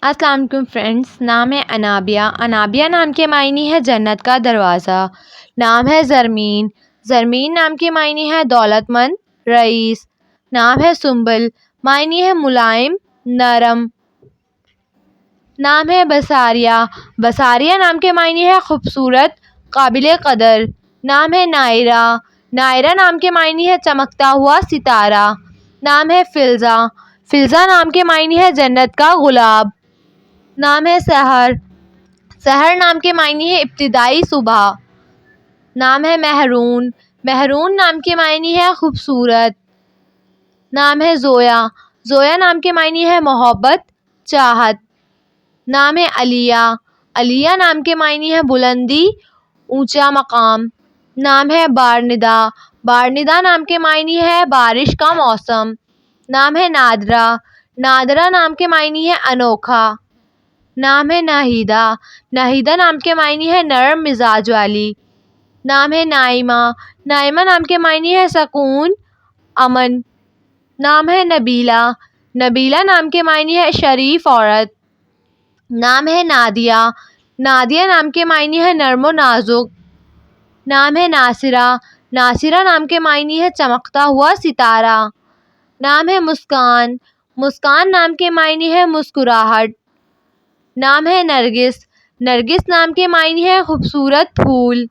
السلام علیکم فرینڈس، نام ہے انابیہ۔ انابیہ نام کے معنی ہے جنت کا دروازہ۔ نام ہے زرمین۔ زرمین نام کے معنی ہے دولت مند، رئیس۔ نام ہے سنبل، معنی ہے ملائم، نرم۔ نام ہے بساریہ۔ بساریہ نام کے معنی ہے خوبصورت، قابل قدر۔ نام ہے نائرہ۔ نائرہ نام کے معنی ہے چمکتا ہوا ستارہ۔ نام ہے فلزہ۔ فلزہ نام کے معنی ہے جنت کا گلاب۔ نام ہے سحر۔ سحر نام کے معنی ہے ابتدائی صبح۔ نام ہے مہرون۔ مہرون نام کے معنی ہے خوبصورت۔ نام ہے زویا۔ زویا نام کے معنی ہے محبت، چاہت۔ نام ہے علیہ۔ علیہ نام کے معنی ہے بلندی، اونچا مقام۔ نام ہے بارندہ۔ بارندہ نام کے معنی ہے بارش کا موسم۔ نام ہے نادرہ۔ نادرہ نام کے معنی ہے انوکھا۔ نام ہے ناہیدہ۔ ناہیدہ نام کے معنی ہے نرم مزاج والی۔ نام ہے نائمہ۔ نائمہ نام کے معنی ہے سکون، امن۔ نام ہے نبیلہ۔ نبیلہ نام کے معنی ہے شریف عورت۔ نام ہے نادیہ۔ نادیہ نام کے معنی ہے نرم و نازک۔ نام ہے ناصرہ۔ ناصرہ نام کے معنی ہے چمکتا ہوا ستارہ۔ نام ہے مسکان۔ مسکان نام کے معنی ہے مسکراہٹ۔ نام ہے نرگس۔ نرگس نام کے معنی ہے خوبصورت پھول۔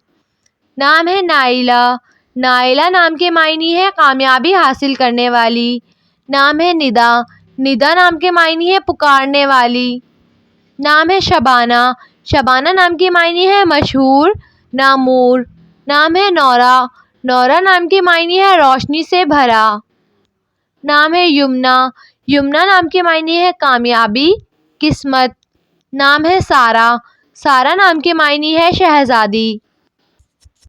نام ہے نائلہ۔ نائلہ نام کے معنی ہے کامیابی حاصل کرنے والی۔ نام ہے ندا۔ ندا نام کے معنی ہے پکارنے والی۔ نام ہے شبانہ۔ شبانہ نام کے معنی ہے مشہور، نامور۔ نام ہے نورہ۔ نورہ نام کے معنی ہے روشنی سے بھرا۔ نام ہے یمنہ۔ یمنہ نام کے معنی ہے کامیابی، قسمت۔ نام ہے سارہ۔ سارہ نام کے معنی ہے شہزادی۔